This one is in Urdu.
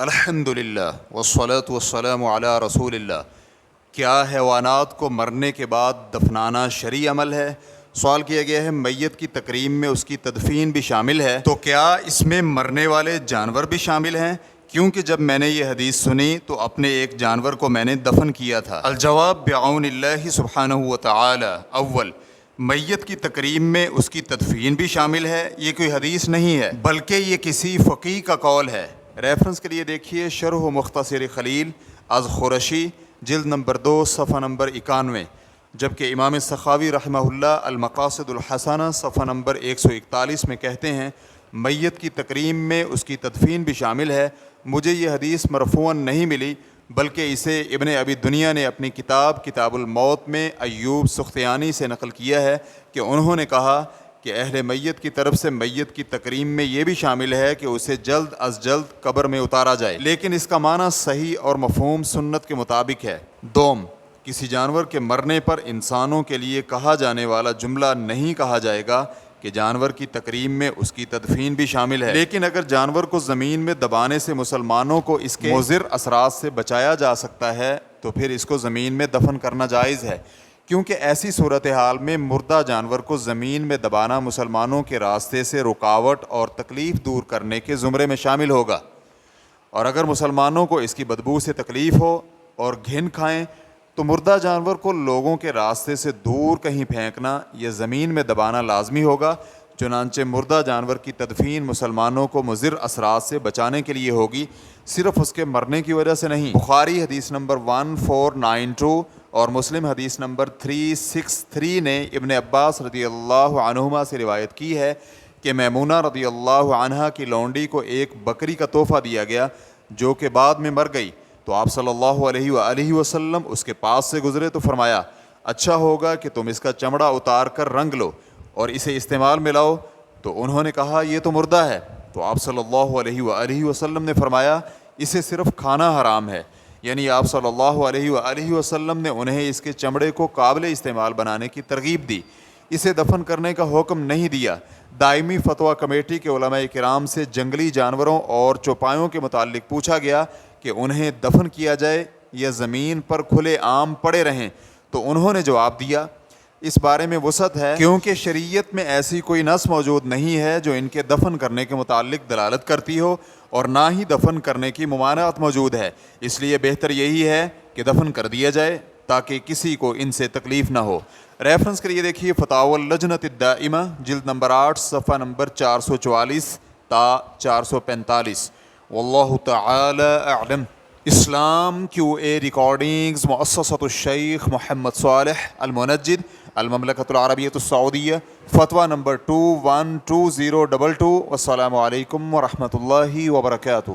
الحمدللہ والصلاة والسلام علی رسول اللہ۔ کیا حیوانات کو مرنے کے بعد دفنانا شرعی عمل ہے؟ سوال کیا گیا ہے میت کی تکریم میں اس کی تدفین بھی شامل ہے، تو کیا اس میں مرنے والے جانور بھی شامل ہیں؟ کیونکہ جب میں نے یہ حدیث سنی تو اپنے ایک جانور کو میں نے دفن کیا تھا۔ الجواب بعون اللہ سبحانہ وتعالی۔ اول، میت کی تکریم میں اس کی تدفین بھی شامل ہے، یہ کوئی حدیث نہیں ہے بلکہ یہ کسی فقیہ کا قول ہے۔ ریفرنس کے لیے دیکھیے شرح مختصر خلیل از خورشی، جلد نمبر 2 صفحہ نمبر 91، جبکہ امام سخاوی رحمہ اللہ المقاصد الحسنہ صفحہ نمبر 141 میں کہتے ہیں میت کی تکریم میں اس کی تدفین بھی شامل ہے۔ مجھے یہ حدیث مرفوعاً نہیں ملی بلکہ اسے ابن ابی دنیا نے اپنی کتاب الموت میں ایوب سختیانی سے نقل کیا ہے کہ انہوں نے کہا کہ اہل میت کی طرف سے میت کی تکریم میں یہ بھی شامل ہے کہ اسے جلد از جلد قبر میں اتارا جائے، لیکن اس کا معنی صحیح اور مفہوم سنت کے مطابق ہے۔ دوم، کسی جانور کے مرنے پر انسانوں کے لیے کہا جانے والا جملہ نہیں کہا جائے گا کہ جانور کی تکریم میں اس کی تدفین بھی شامل ہے، لیکن اگر جانور کو زمین میں دبانے سے مسلمانوں کو اس کے مضر اثرات سے بچایا جا سکتا ہے تو پھر اس کو زمین میں دفن کرنا جائز ہے، کیونکہ ایسی صورتحال میں مردہ جانور کو زمین میں دبانا مسلمانوں کے راستے سے رکاوٹ اور تکلیف دور کرنے کے زمرے میں شامل ہوگا، اور اگر مسلمانوں کو اس کی بدبو سے تکلیف ہو اور گھن کھائیں تو مردہ جانور کو لوگوں کے راستے سے دور کہیں پھینکنا یا زمین میں دبانا لازمی ہوگا۔ چنانچہ مردہ جانور کی تدفین مسلمانوں کو مضر اثرات سے بچانے کے لیے ہوگی، صرف اس کے مرنے کی وجہ سے نہیں۔ بخاری حدیث نمبر 1492 اور مسلم حدیث نمبر 363 نے ابن عباس رضی اللہ عنہما سے روایت کی ہے کہ میمونہ رضی اللہ عنہا کی لونڈی کو ایک بکری کا تحفہ دیا گیا جو کہ بعد میں مر گئی، تو آپ صلی اللہ علیہ وآلہ وسلم اس کے پاس سے گزرے تو فرمایا اچھا ہوگا کہ تم اس کا چمڑا اتار کر رنگ لو اور اسے استعمال میں لاؤ، تو انہوں نے کہا یہ تو مردہ ہے، تو آپ صلی اللہ علیہ وآلہ وسلم نے فرمایا اسے صرف کھانا حرام ہے، یعنی آپ صلی اللہ علیہ وآلہ وسلم نے انہیں اس کے چمڑے کو قابل استعمال بنانے کی ترغیب دی، اسے دفن کرنے کا حکم نہیں دیا۔ دائمی فتویٰ کمیٹی کے علماء کرام سے جنگلی جانوروں اور چوپایوں کے متعلق پوچھا گیا کہ انہیں دفن کیا جائے یا زمین پر کھلے عام پڑے رہیں، تو انہوں نے جواب دیا اس بارے میں وسعت ہے کیونکہ شریعت میں ایسی کوئی نص موجود نہیں ہے جو ان کے دفن کرنے کے متعلق دلالت کرتی ہو، اور نہ ہی دفن کرنے کی ممانعت موجود ہے، اس لیے بہتر یہی ہے کہ دفن کر دیا جائے تاکہ کسی کو ان سے تکلیف نہ ہو۔ ریفرنس کے لیے دیکھیے فتاوی اللجنۃ الدائمہ، جلد نمبر 8 صفحہ نمبر 444 تا 445۔ واللہ تعالی اعلم۔ اسلام کیو اے ریکارڈنگز، مؤسسۃ الشیخ محمد صالح المنجد، المملکۃ العربیۃ السعودیہ، فتویٰ نمبر 212022۔ والسلام علیکم ورحمۃ اللہ وبرکاتہ۔